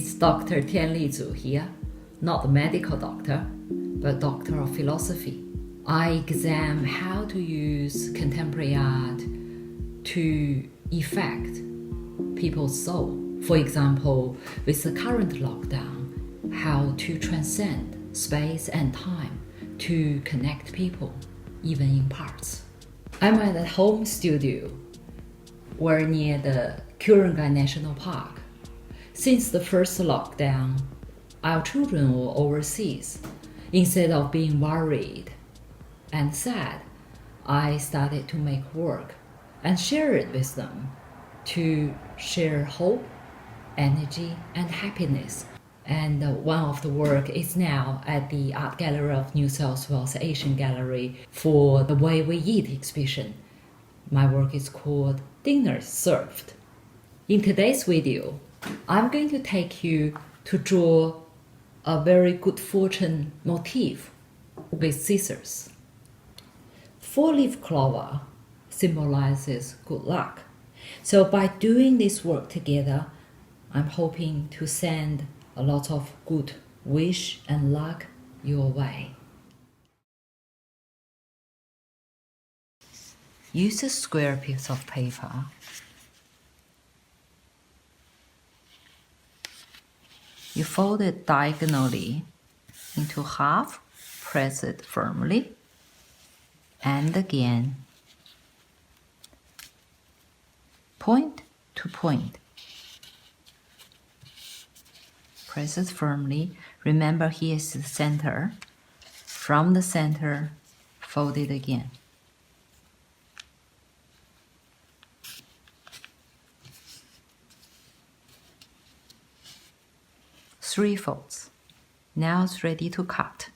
It's Dr. Tianli Zu here, not the medical doctor, but doctor of philosophy. I examine how to use contemporary art to affect people's soul. For example, with the current lockdown, how to transcend space and time to connect people, even in parts. I'm at a home studio. We're near the Darramuragal National Park. Since the first lockdown, our children were overseas. Instead of being worried and sad, I started to make work and share it with them to share hope, energy, and happiness. And one of the work is now at the Art Gallery of New South Wales Asian Gallery for the Way We Eat exhibition. My work is called Dinner Served. In today's video, I'm going to take you to draw a very good fortune motif with scissors. 4-leaf clover symbolizes good luck. So by doing this work together, I'm hoping to send a lot of good wish and luck your way. Use a square piece of paper. You fold it diagonally into half, press it firmly, and again, point to point. Press it firmly. Remember, here is the center. From the center, fold it again. Three folds. Now it's ready to cut.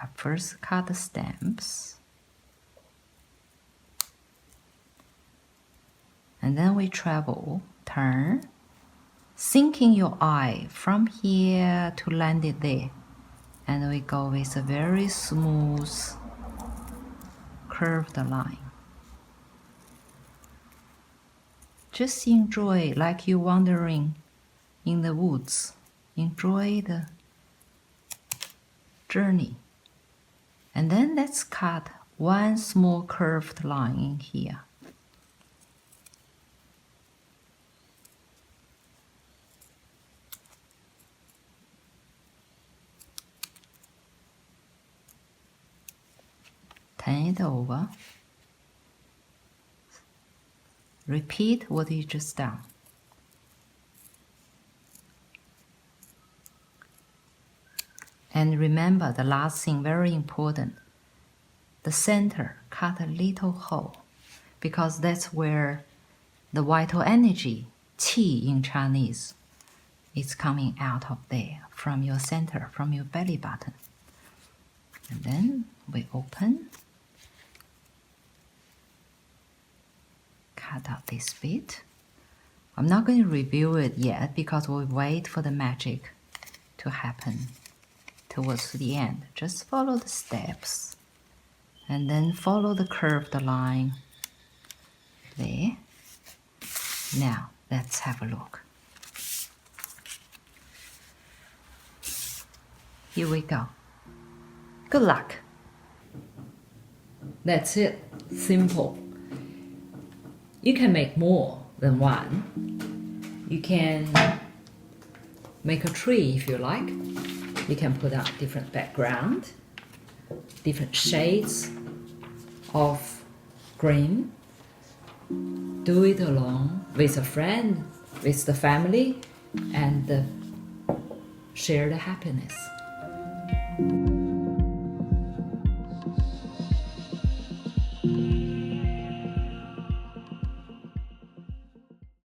I first cut the stems, and then we turn, sinking your eye from here to land it there, and we go with a very smooth, curved line. Just enjoy like you're wandering in the woods. Enjoy the journey. And then let's cut one small curved line in here. Turn it over. Repeat what you just done. And remember the last thing, very important. The center, cut a little hole, because that's where the vital energy, qi in Chinese, is coming out of there, from your center, from your belly button. And then we open. Cut out this bit. I'm not going to review it yet because we'll wait for the magic to happen towards the end. Just follow the steps and then follow the curved line there. Now let's have a look. Here we go. Good luck. That's it. Simple. You can make more than one. You can make a tree if you like. You can put out different background, different shades of green. Do it alone with a friend, with the family, and share the happiness.